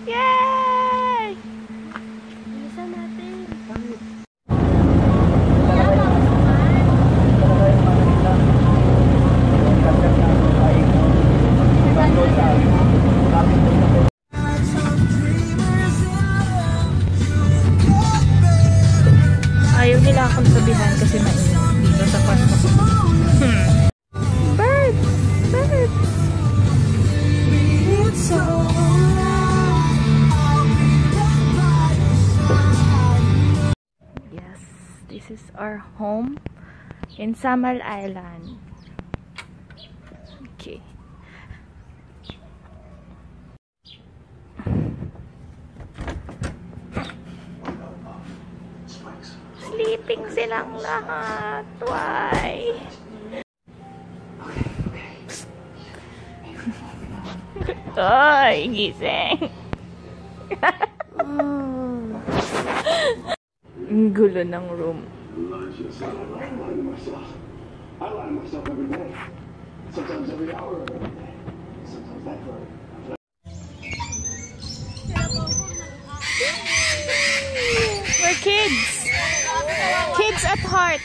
Yay! Bilisan natin. Ayaw nila akong sabihan kasi mainit dito sa kwarto. Birds! Birds! Yes, this is our home in Samar Island. Okay. Sleeping silang lahat. Why? Ay, gising. Ang gulo ng room. We're kids. Kids at heart.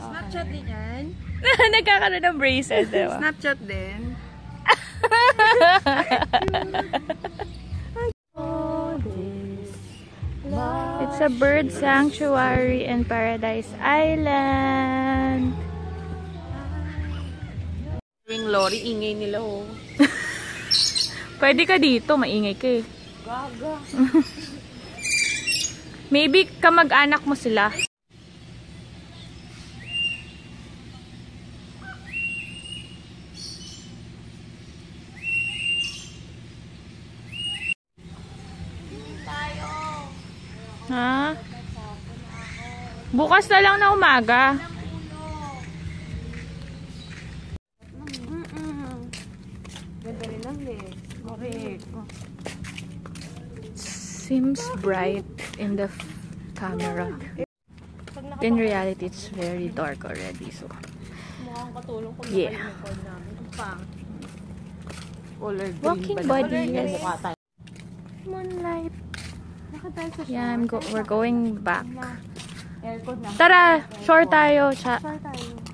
Snapchat din yan? Nagkakaroon ng braces, diba? Snapchat din. It's a bird sanctuary in Paradise Island. Ring lorry, ingay nila oh. Pwede ka dito, maingay ka eh. Gaga. Maybe kamag-anak mo sila. Ha? Bukas na lang na umaga. Ganda rin lang eh. Okay. Seems bright in the camera. In reality, it's very dark already. So, yeah. Walking body, yes. Moonlight. Yeah, we're going back. Tara, shore tayo.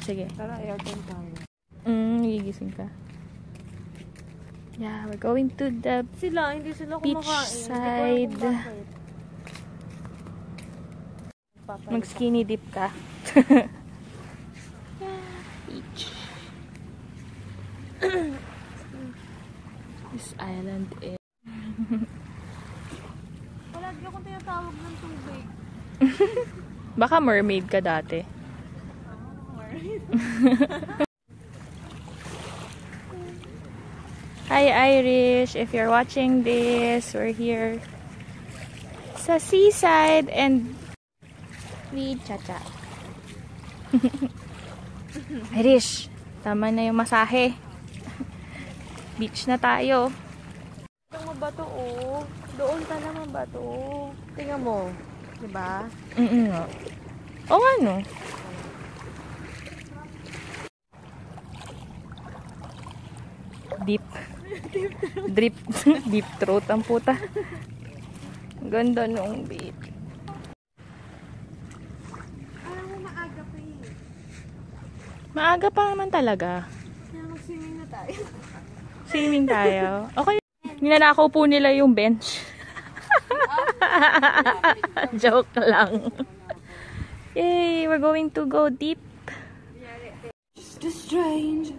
Sige. Tara, aircon tayo. Gigising ka. Yeah, we're going to the Hindi sila beach side. Mag skinny dip ka. Beach. This island is Palagi akong tinatawag ng tubig. baka mermaid ka dati. Hi Irish, if you're watching this, we're here sa seaside and we cha-cha. Irish, tama na yung masahe. Beach na tayo. Ang mabato oh. Doon ka naman bato. Tingnan mo. Diba? O ano? Deep. Drip. Deep throat ang puta. Ganda nung beach. Alam mo, maaga pa eh. Maaga pa naman talaga. Kaya mag-swimming na tayo. Swimming tayo. Okay. Ninanakaw po nila yung bench. Joke lang. Yay! We're going to go deep. Just a stranger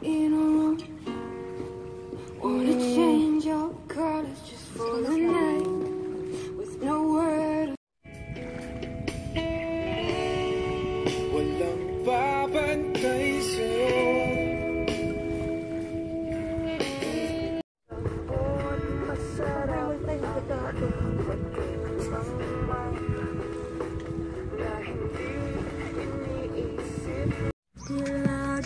in a room. Wanna change your colors just for the night with no word. Walang babantay sa'yo.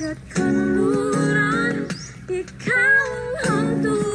At kanluran, ikaw ang hangtong